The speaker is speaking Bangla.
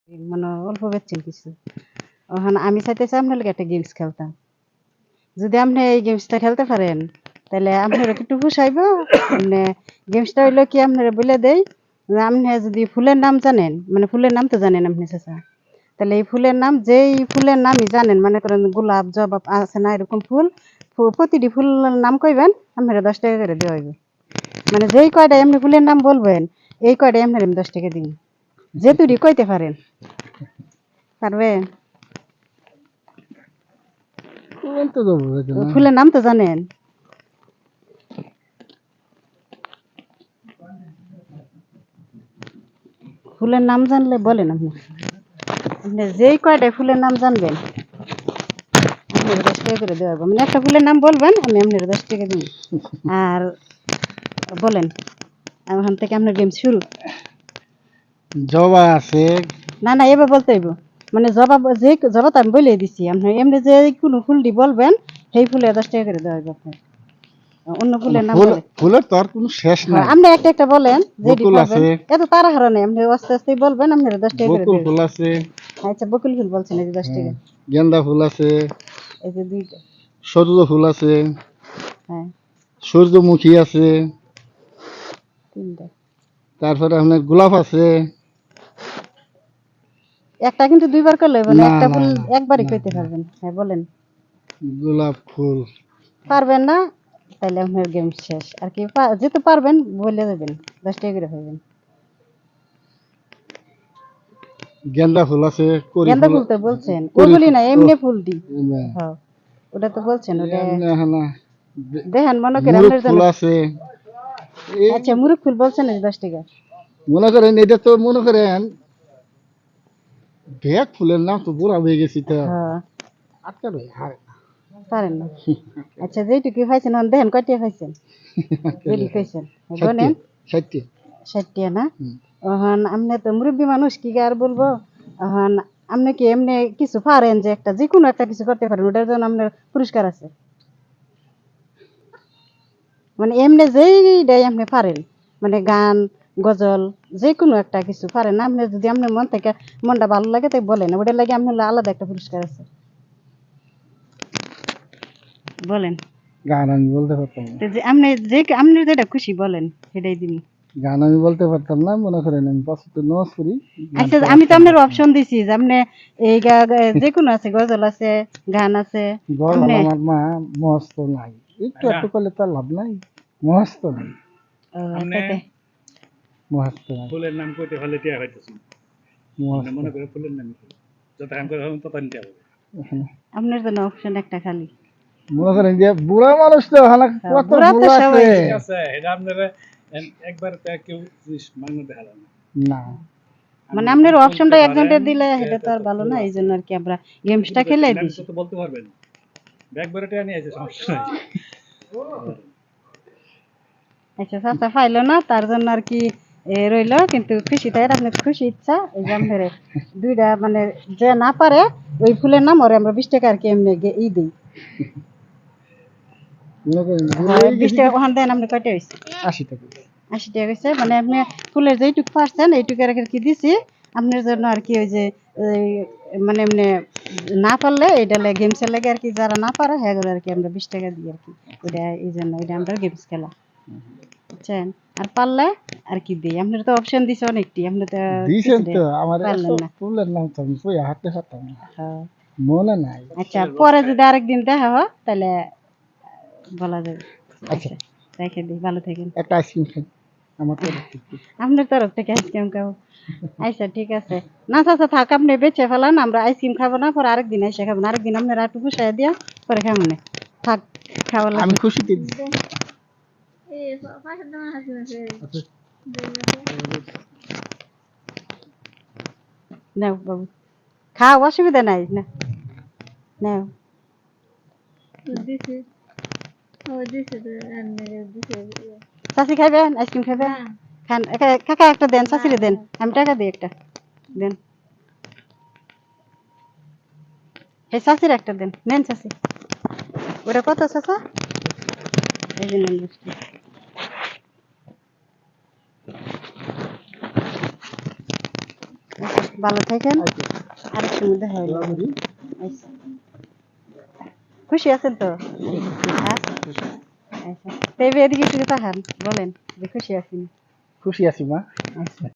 মানে অল্প বেচছেন কিছু। এখন আমি চাইতেছি আপনার লগে একটা গেমস খেলতাম। যদি আপনি এই গেমসটা খেলতে পারেন তাহলে আপনার একটু পোষাইব। মানে গেমসটা হইলো কি আপনারা বলে দেই যে আপনি যদি ফুলের নাম জানেন, মানে ফুলের নাম তো জানেন আপনি চাচা, তাহলে এই ফুলের নাম যেই ফুলের নামই জানেন, মনে করেন গোলাপ জবা আছে না এরকম ফুল, প্রতিটি ফুলের নাম কইবেন, আপনারা 10 টাকা করে দেওয়া হইবে। মানে যেই কয়টা এমনি ফুলের নাম বলবেন এই কয়টা আপনার আমি 10 টাকা দিন, যেতুরি কইতে পারেন। পারবেন? ফুলের নাম তো জানেন? ফুলের নাম জানলে বলেন আপনি। আপনি যেই কয়টা ফুলের নাম জানবেন আপনার 10 টাকা করে দেওয়া হবে। মানে একটা ফুলের নাম বলবেন, আমি আপনার 10 টাকা দিব। আর বলেন, ওখান থেকে আপনার গেম শুরু। জবা আছে। না না, এবার বলতে হইব। মানে জবা, যে জবা তো আমি বলে দিছি, আপনি এমনি যে কোনো ফুলটি বলবেন সেই ফুলে 10 টাকা করে দেওয়া হবে আপনার। অন্য ফুলের নাম বলে ফুলের তো আর কোনো শেষ হ্যাঁ, নাই। আপনি একটা একটা বলেন যেটি বকুল পারবেন। আছে, এত তাড়াহুড়ো নেই, আপনি আস্তে আস্তে বলবেন, আপনার 10 টাকা করে বকুল দেবেন। ফুল আছে, আচ্ছা, বকুল ফুল বলছেন, এই যে 10 টাকা। গেন্দা ফুল আছে, এই যে 2টা। সূর্য ফুল আছে, হ্যাঁ, সূর্যমুখী আছে, 3টা। তারপরে আপনার গোলাপ আছে। একটা কিন্তু 2বার করলে হইব না, না একটা না ফুল না একবারই না কইতে না, পারবেন। হ্যাঁ বলেন। গোলাপ ফুল। পারবেন না? তাইলে আপনার গেম শেষ। আর কি যেহেতু পারবেন বলে দেবেন, 10 টাকা করে পাইবেন। গেন্দা ফুল আছে, করি গেন্দা ফুল, ফুল তো বলছেন, করি ওগুলি ফুল না, ও এমনি ফুলটি। না, হ্যাঁ, ওটা তো বলছেন, ওটা এমনি না। দেখেন মনে করে মুরুখ আপনার জন্য। ফুল আছে। এই আচ্ছা, মুরুখ ফুল বলছেন, এই যে 10 টাকা। মনে করেন এটা তো মনে করেন ভেক ফুলের নাম তো বুড়া হয়ে গেছি তো হ্যাঁ, আটকা রয়ে পারেন না। আচ্ছা, যেইটুকু খাইছেন এখন দেখেন কয়টা খাইছেন, বেলি খাইছেন। ষাটটি বলেন। ষাটটি 60 টাকা না? এখন আপনি তো মুরব্বী মানুষ, কি আর বলবো। এখন আপনি কি এমনি কিছু পারেন যে একটা যে কোনো একটা কিছু করতে পারেন, ওটার জন্য আপনার পুরস্কার আছে। মানে এমনি যেইটাই আপনি পারেন, মানে গান, গজল, যে কোনো একটা কিছু পারেন, আপনি যদি আপনার মন থেকে মনটা ভালো লাগে তাই বলেন, ওটার লাগে আপনার আলাদা একটা পুরস্কার আছে। বলেন। গান আমি বলতে পারতাম না। তো যে আপনি যেটা খুশি বলেন সেটাই দিন। গান আমি বলতে পারতাম না, মনে করেন আমি পাঁচটা নামাজ পড়ি, গান আচ্ছা, তো আমি তো পারতাম না। আপনার অপশন দিছি যে আপনি এই যে কোনো আছে, গজল আছে, গান আছে। গজল আপনি আমার মা মস্ত নাই, একটু একটু করলে তো আর লাভ নাই, মস্ত নাই, আচ্ছা মস্ত নাই, ফুলের নাম কইতে হলে টিয়া হইতেছে মস্ত। মনে করে ফুলের নাম যত কাম করে তত টিয়া হবে আপনার জন্য অপশন একটা খালি। মনে করেন যে বুড়া মানুষ তো হালা কত বুড়া ফুল তো আছে। সবাই। ঠিক আছে এটা আপনারা একবার তো কেউ জিনিস মান্য দেখা যায় না না মানে আপনি আপনার যদি অপশনটা বলতে একজনটা পারেন দিলে যে সেটা তো আর এত ভালো ফুল না, এই আছে জন্য আর কি আমরা গেমসটা কিন্তু খেলে তাহলে আপনি দিছি। তো বলতে পারবেন একবারে টিয়া নিয়ে আসে সমস্যা নাই আচ্ছা, চাচা পাইলো না তার জন্য আর কি রইলো, কিন্তু খুশি তাই আপনি খুশি ইচ্ছা এই যে আমাদের 2টা, মানে যে না পারে ওই ফুলের নাম ওরে আমরা 20 টাকা আর কি এমনি দিই। মনে করেন বুড়ো হ্যাঁ, হয়ে 20 গেছি টাকা যে ওখান দেন, আপনি কয়টা হয়েছে? 80 টাকা। 80 টাকা হয়েছে, মানে আপনি ফুলের যেইটুকু পারছেন এইটুকু আর কি দিছি আপনার জন্য আর কি। ওই যে এই, মানে এমনি না পারলে এটা গেমসের লাগে আর কি, যারা না পারে হ্যাঁ আর কি আমরা 20 টাকা দিই আর কি। ওইটা এই জন্য ওইটা আমরা গেমস খেলা, বুঝছেন। আর পারলে আর কি দিই, আপনার তো অপশন দিছে অনেকটি, আপনি তো দিয়েছেন কিছুটা তো আমার এত পারলেন না। ফুলের নাম তো আমি কই হাঁটতে পারতাম না, হ্যাঁ। মনে নাই। আচ্ছা, পরে যদি আরেকদিন দেখা হয় তাহলে বলা যাবে। আচ্ছা, আচ্ছা, রেখে দিই, ভালো থাকেন। একটা আইসক্রিম খাই আমার তরফ থেকে। আপনার তরফ থেকে আইসক্রিম খাবো। আচ্ছা, ঠিক আছে। না চাচা থাক, আপনি বেঁচে ফেলান, আমরা আইসক্রিম খাবো না, পরে আরেকদিন এসে খাবো না, আরেকদিন আপনারা একটু পুষাই দিয়া পরে খাবো না। থাক, খাওয়া আমি লাগবে। খুশিতে দিচ্ছি। আচ্ছা, নাও বাবু, খাও, অসুবিধা নাই না, নাও। চাচি খাইবেন আইসক্রিম খাইবেন? খান, কাকা একটা দেন, চাচিরে দেন, আমি টাকা দিই একটা দেন। এই চাচির একটা দেন, নেন চাচি। ওটা কত চাচা? এই যে নেন 20 টাকা। ভালো থাকেন, আচ্ছা, আরেক সময় দেখা হইলো। দোয়া করি। আচ্ছা। খুশি আছেন তো? হ্যাঁ? আচ্ছা। তো এবার এদিকে একটু তাকান, বলেন যে খুশি আছেন। খুশি আছি মা। আচ্ছা।